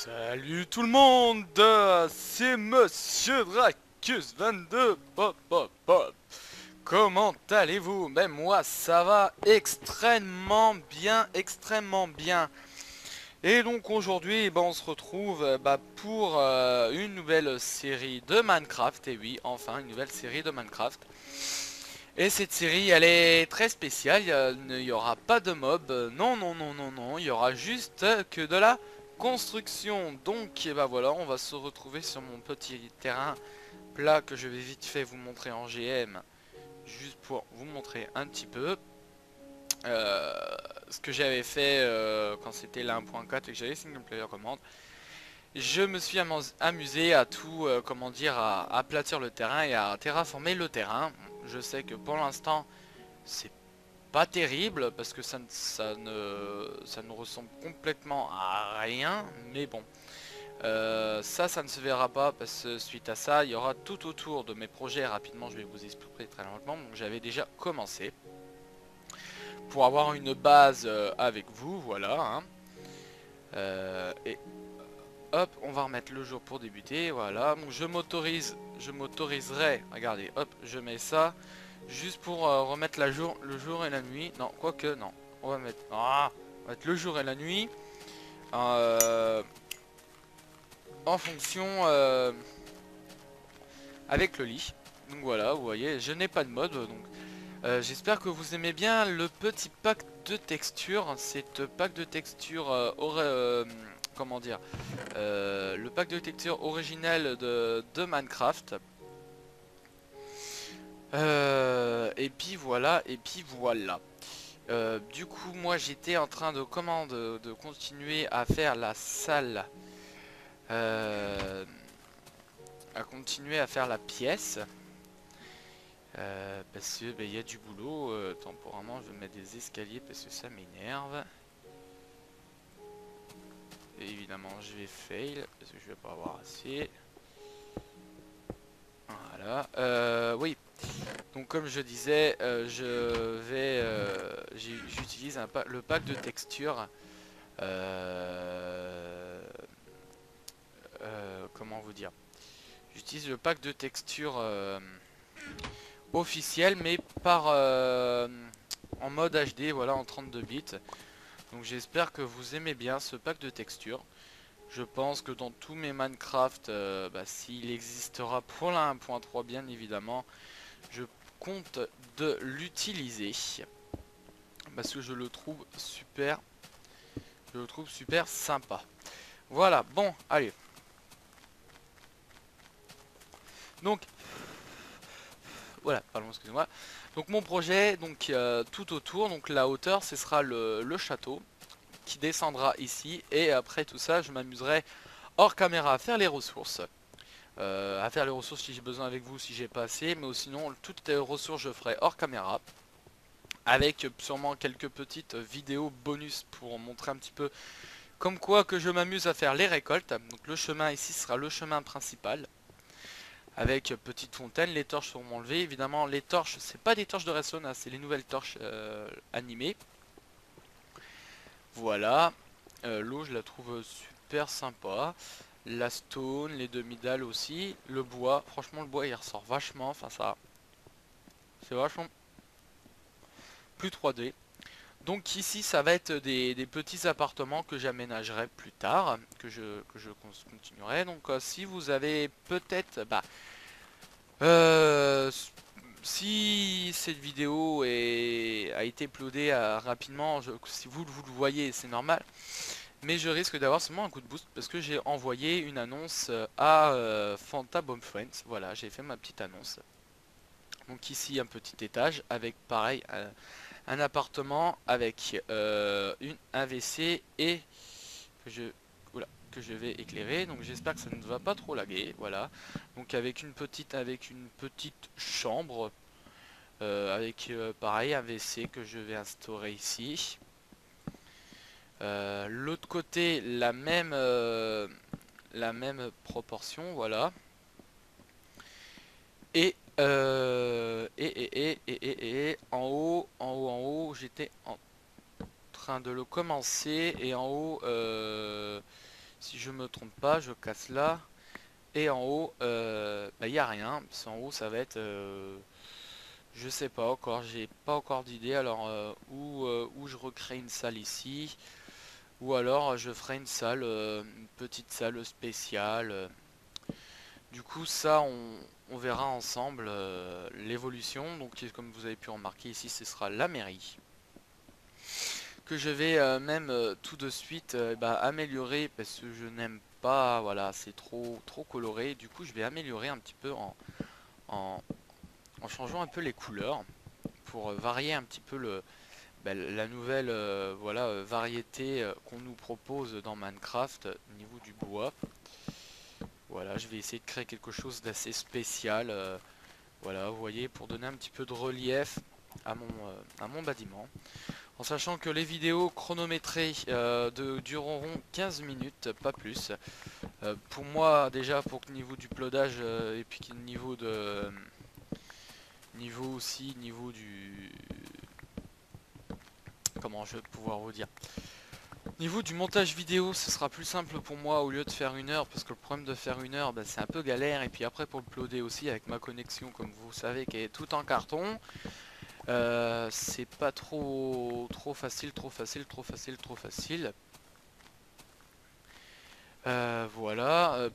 Salut tout le monde, c'est Monsieur Dracus 22. Pop, pop, pop. Comment allez-vous? Ben moi ça va extrêmement bien, extrêmement bien. Et donc aujourd'hui ben, on se retrouve pour une nouvelle série de Minecraft. Et oui, enfin une nouvelle série de Minecraft. Et cette série elle est très spéciale, il n'y aura pas de mob, non non non non non, il y aura juste que de la construction. Donc et bah voilà, on va se retrouver sur mon petit terrain plat que je vais vite fait vous montrer en GM, juste pour vous montrer un petit peu euh, ce que j'avais fait quand c'était la 1.4 et que j'avais single player commande. Je me suis amusé à tout, comment dire, à aplatir le terrain et à terraformer le terrain. Je sais que pour l'instant c'est pas terrible parce que ça ne ressemble complètement à rien, mais bon, ça ne se verra pas parce que suite à ça il y aura tout autour de mes projets. Rapidement je vais vous expliquer très lentement. Donc j'avais déjà commencé pour avoir une base avec vous, voilà hein. Et hop, on va remettre le jour pour débuter, voilà. Donc je m'autoriserai, regardez, hop, je mets ça juste pour remettre le jour et la nuit. Non, quoique, non. On va mettre, on va mettre le jour et la nuit euh, en fonction avec le lit. Donc voilà, vous voyez, je n'ai pas de mode. Donc j'espère que vous aimez bien le petit pack de textures. Cette pack de textures comment dire, le pack de textures original de Minecraft. Et puis voilà, et puis voilà. Du coup, moi j'étais en train de continuer à faire la salle, euh, à continuer à faire la pièce, parce que il y a du boulot. Temporairement, je vais mettre des escaliers parce que ça m'énerve. Et évidemment, je vais fail parce que je vais pas avoir assez. Voilà. Oui. Donc comme je disais, j'utilise le pack de textures. Comment vous dire? J'utilise le pack de textures officiel, mais en mode HD, voilà, en 32 bits. Donc j'espère que vous aimez bien ce pack de textures. Je pense que dans tous mes Minecraft, s'il existera pour la 1.3 bien évidemment, je compte de l'utiliser parce que je le trouve super sympa. Voilà, bon, allez. Donc, voilà, pardon, excusez-moi. Donc mon projet, donc tout autour, donc la hauteur, ce sera le château qui descendra ici. Et après tout ça, je m'amuserai hors caméra à faire les ressources. À faire les ressources si j'ai besoin avec vous, si j'ai pas assez. Mais sinon, toutes les ressources, je ferai hors caméra. Avec sûrement quelques petites vidéos bonus pour montrer un petit peu comme quoi que je m'amuse à faire les récoltes. Donc le chemin ici sera le chemin principal avec petite fontaine. Les torches seront enlevées. Évidemment les torches, c'est pas des torches de redstone, hein, c'est les nouvelles torches animées. Voilà. L'eau je la trouve super sympa. La stone, les demi-dalles aussi. Le bois, franchement le bois il ressort vachement. Enfin ça, c'est vachement plus 3D. Donc ici ça va être des petits appartements que j'aménagerai plus tard, que je continuerai. Donc si vous avez peut-être, euh, si cette vidéo a été uploadée rapidement, si vous le voyez c'est normal. Mais je risque d'avoir seulement un coup de boost parce que j'ai envoyé une annonce à Fanta Bomb Friends. Voilà, j'ai fait ma petite annonce. Donc ici un petit étage avec pareil un appartement avec un WC et que je, voilà, que je vais éclairer. Donc j'espère que ça ne va pas trop laguer. Voilà. Donc avec une petite chambre avec pareil un WC que je vais instaurer ici. L'autre côté la même proportion, voilà. Et en haut, j'étais en train de le commencer et en haut, Si je me trompe pas, je casse là. Et en haut, bah, y a rien. Parce qu'en haut, ça va être... je sais pas encore, j'ai pas encore d'idée. Alors, où je recrée une salle ici. Ou alors, je ferai une salle, une petite salle spéciale. Du coup, ça, on verra ensemble l'évolution. Donc, comme vous avez pu remarquer ici, ce sera la mairie. Que je vais même tout de suite bah, améliorer parce que je n'aime pas, voilà, c'est trop coloré. Du coup, je vais améliorer un petit peu en, en changeant un peu les couleurs pour varier un petit peu bah, la nouvelle voilà, variété qu'on nous propose dans Minecraft au niveau du bois. Voilà, je vais essayer de créer quelque chose d'assez spécial. Voilà, vous voyez, pour donner un petit peu de relief à mon bâtiment. En sachant que les vidéos chronométrées dureront 15 minutes, pas plus. Pour moi, déjà, pour le niveau du uploadage et puis niveau de... Niveau aussi, niveau du... Comment je vais pouvoir vous dire? Niveau du montage vidéo, ce sera plus simple pour moi au lieu de faire 1 heure, parce que le problème de faire 1 heure, bah, c'est un peu galère. Et puis après, pour uploader aussi, avec ma connexion, comme vous savez, qui est tout en carton, c'est pas trop facile, trop facile, trop facile, trop facile. Voilà.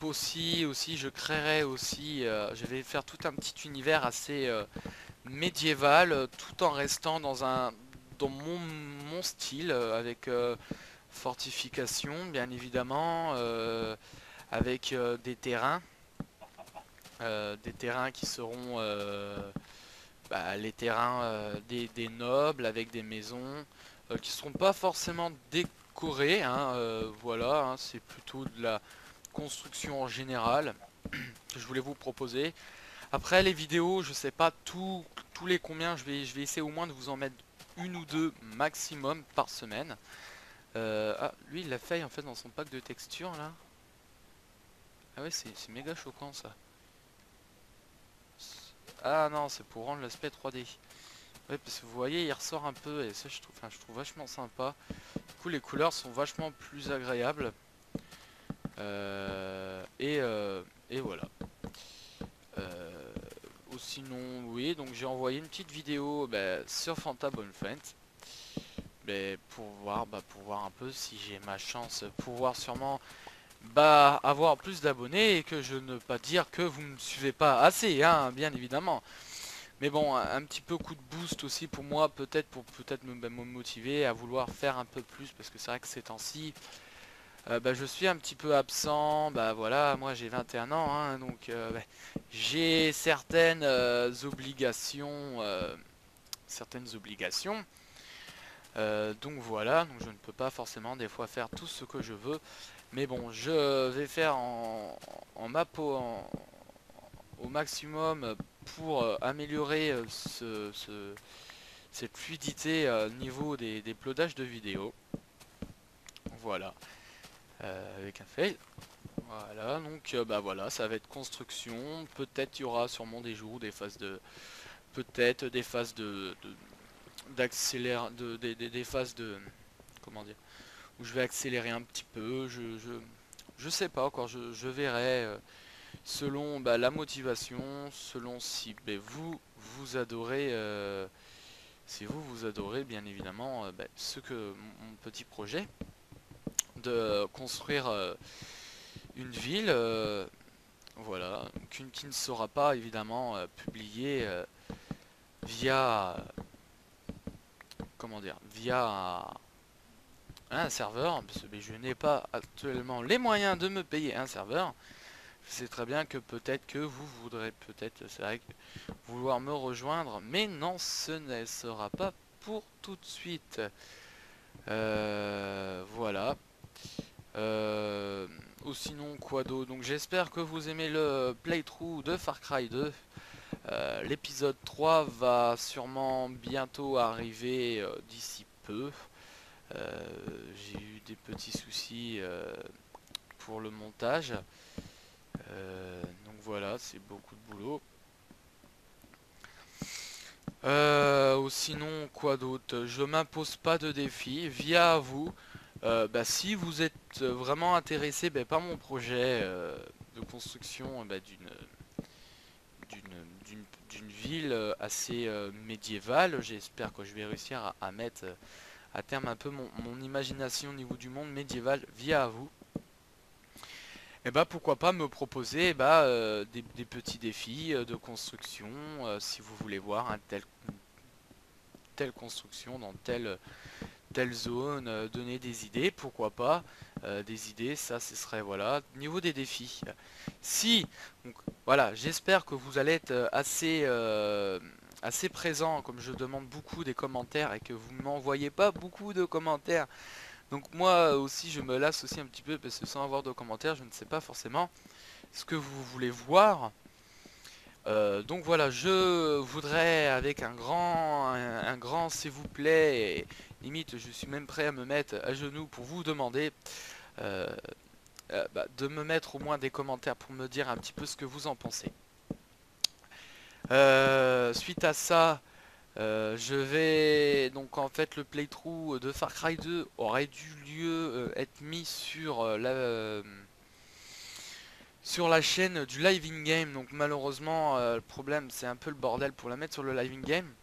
Aussi, je créerai aussi, je vais faire tout un petit univers assez médiéval, tout en restant dans mon style, avec fortification, bien évidemment, avec des terrains qui seront bah, les terrains des nobles, avec des maisons qui seront pas forcément décorées, hein, voilà, hein, c'est plutôt de la construction en général que je voulais vous proposer. Après les vidéos, je sais pas tous les combien, je vais essayer au moins de vous en mettre 1 ou 2 maximum par semaine. Ah, lui il l'a fait en fait dans son pack de textures là. Ah ouais, c'est méga choquant ça. Ah non, c'est pour rendre l'aspect 3D. Ouais, parce que vous voyez, il ressort un peu et ça je trouve vachement sympa. Du coup, les couleurs sont vachement plus agréables. Et voilà. Euh, ou sinon, oui, donc j'ai envoyé une petite vidéo bah, sur Fanta Bonefriend. Pour voir un peu si j'ai ma chance, pouvoir sûrement bah, avoir plus d'abonnés et que je ne pas dire que vous ne me suivez pas assez, hein, bien évidemment. Mais bon, un petit peu coup de boost aussi pour moi, peut-être pour peut-être me motiver à vouloir faire un peu plus, parce que c'est vrai que ces temps-ci, bah, je suis un petit peu absent. Bah voilà, moi j'ai 21 ans, hein, donc bah, j'ai certaines obligations. Donc voilà, donc je ne peux pas forcément des fois faire tout ce que je veux. Mais bon, je vais faire au maximum pour améliorer cette fluidité au niveau des uploadages de vidéos. Voilà, avec un fail. Voilà, donc bah voilà, ça va être construction. Peut-être il y aura sûrement des jours, des phases de, peut-être des phases d'accélérer, des phases de, comment dire, où je vais accélérer un petit peu. Je sais pas encore, je verrai selon bah, la motivation, selon si bah, vous adorez, si vous adorez bien évidemment bah, mon petit projet de construire une ville, voilà, qui ne sera pas évidemment publiée via, comment dire, via un serveur, parce que je n'ai pas actuellement les moyens de me payer un serveur. Je sais très bien que peut-être que vous voudrez peut-être, c'est vrai, vouloir me rejoindre, mais non, ce ne sera pas pour tout de suite. Voilà. Ou sinon quoi d'autre. Donc j'espère que vous aimez le playthrough de Far Cry 2. L'épisode 3 va sûrement bientôt arriver d'ici peu. J'ai eu des petits soucis pour le montage. Donc voilà, c'est beaucoup de boulot. Ou sinon, quoi d'autre? Je m'impose pas de défi, via vous. Bah, si vous êtes vraiment intéressé par mon projet de construction d'une ville assez médiévale, j'espère que je vais réussir à mettre à terme un peu mon imagination au niveau du monde médiéval via vous. Et bah pourquoi pas me proposer des petits défis de construction si vous voulez voir telle construction dans telle zone, donner des idées, pourquoi pas. Des idées, ça ce serait voilà. Niveau des défis, si donc voilà, j'espère que vous allez être assez présent, comme je demande beaucoup des commentaires et que vous m'envoyez pas beaucoup de commentaires. Donc moi aussi je me lasse aussi un petit peu parce que sans avoir de commentaires, je ne sais pas forcément ce que vous voulez voir. Donc voilà, je voudrais avec un grand s'il vous plaît, et limite je suis même prêt à me mettre à genoux pour vous demander euh, de me mettre au moins des commentaires pour me dire un petit peu ce que vous en pensez. Suite à ça, je vais donc en fait le playthrough de Far Cry 2 aurait dû être mis sur la chaîne du live in game. Donc malheureusement le problème c'est un peu le bordel pour la mettre sur le live in game.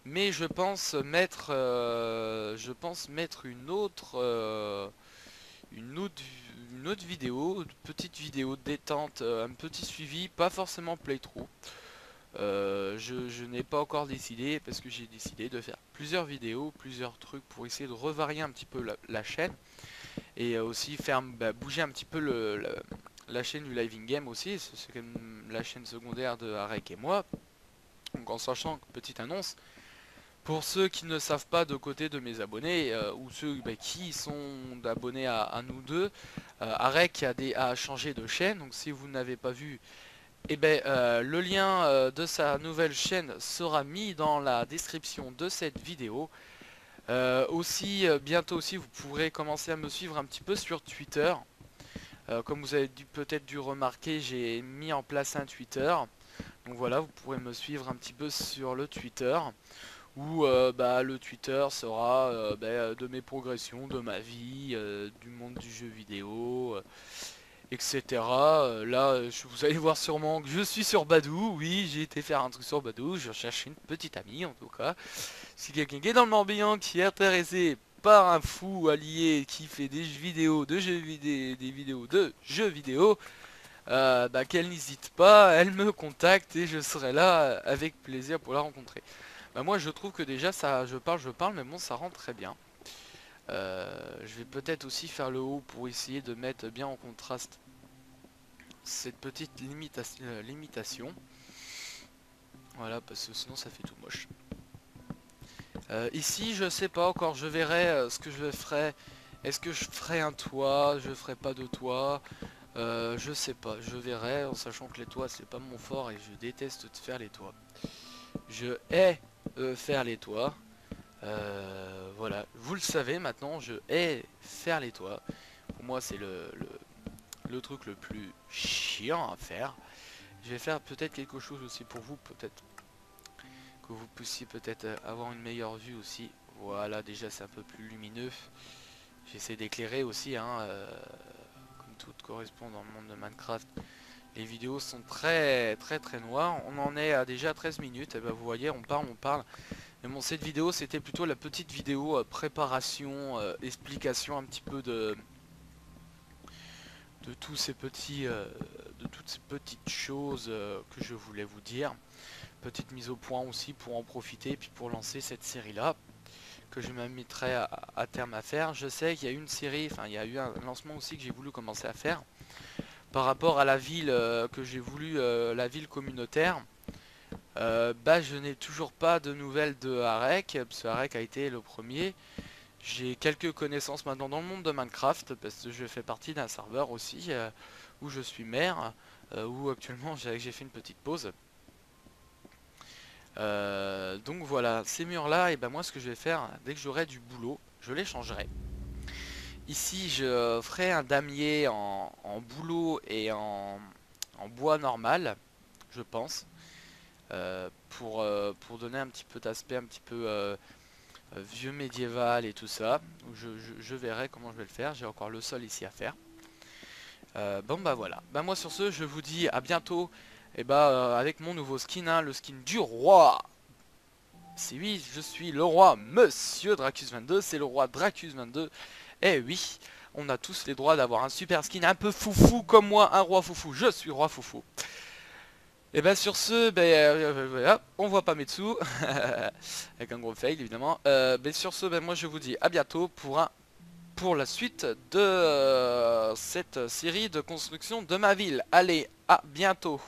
Mais je pense mettre une autre, une autre vidéo, une petite vidéo de détente, un petit suivi, pas forcément playthrough. Je n'ai pas encore décidé parce que j'ai décidé de faire plusieurs vidéos, plusieurs trucs pour essayer de revarier un petit peu la chaîne et aussi faire bouger un petit peu la chaîne du live in game aussi. C'est quand même la chaîne secondaire de Arek et moi. Donc en sachant, petite annonce, pour ceux qui ne savent pas de côté de mes abonnés, ou ceux qui sont abonnés à nous deux, Arek a changé de chaîne, donc si vous n'avez pas vu, le lien de sa nouvelle chaîne sera mis dans la description de cette vidéo. Aussi, bientôt aussi, vous pourrez commencer à me suivre un petit peu sur Twitter. Comme vous avez peut-être dû remarquer, j'ai mis en place un Twitter. Donc voilà, vous pourrez me suivre un petit peu sur le Twitter où le Twitter sera de mes progressions, de ma vie, du monde du jeu vidéo, etc. Là, vous allez voir sûrement que je suis sur Badou. Oui, j'ai été faire un truc sur Badou. Je cherche une petite amie en tout cas. Si quelqu'un qui est dans le Morbihan, qui est intéressé par un fou allié qui fait des vidéos de jeux vidéo, des vidéos de jeux vidéo, qu'elle n'hésite pas, elle me contacte et je serai là avec plaisir pour la rencontrer. Moi je trouve que déjà ça, je parle, mais bon ça rend très bien. Je vais peut-être aussi faire le haut pour essayer de mettre bien en contraste cette petite limitation. Voilà, parce que sinon ça fait tout moche. Ici je sais pas encore, je verrai ce que je ferai. Est-ce que je ferai un toit, je ferai pas de toit, je sais pas, je verrai en sachant que les toits c'est pas mon fort et je déteste de faire les toits. Je hais faire les toits. Voilà, vous le savez maintenant, je hais faire les toits. Pour moi, c'est le truc le plus chiant à faire. Je vais faire peut-être quelque chose aussi pour vous, peut-être que vous puissiez peut-être avoir une meilleure vue aussi. Voilà, déjà c'est un peu plus lumineux. J'essaie d'éclairer aussi, hein, comme tout correspond dans le monde de Minecraft. Les vidéos sont très noires. On en est à déjà 13 minutes. Et vous voyez, on parle. Mais bon, cette vidéo, c'était plutôt la petite vidéo préparation, explication un petit peu de tous ces petits, de toutes ces petites choses que je voulais vous dire. Petite mise au point aussi pour en profiter et puis pour lancer cette série-là que je m'inviterai à terme à faire. Je sais qu'il y a eu une série, enfin il y a eu un lancement aussi que j'ai voulu commencer à faire par rapport à la ville que j'ai voulu, la ville communautaire. Je n'ai toujours pas de nouvelles de Arek, parce que Arek a été le premier. J'ai quelques connaissances maintenant dans le monde de Minecraft, parce que je fais partie d'un serveur aussi, où je suis maire, où actuellement j'ai fait une petite pause. Donc voilà, ces murs là, et moi ce que je vais faire, dès que j'aurai du boulot, je les changerai. Ici je ferai un damier en bouleau et en bois normal, je pense. Pour donner un petit peu d'aspect un petit peu vieux médiéval et tout ça. Je verrai comment je vais le faire. J'ai encore le sol ici à faire. Bon bah voilà. Bah moi sur ce, je vous dis à bientôt. Et bah avec mon nouveau skin, hein, le skin du roi. C'est oui, je suis le roi Monsieur Dracus 22. C'est le roi Dracus 22. Eh oui, on a tous les droits d'avoir un super skin un peu foufou comme moi, un roi foufou. Je suis roi foufou. Et ben sur ce, voilà, on voit pas mes dessous. Avec un gros fail évidemment. Mais sur ce, ben moi je vous dis à bientôt pour la suite de cette série de construction de ma ville. Allez, à bientôt.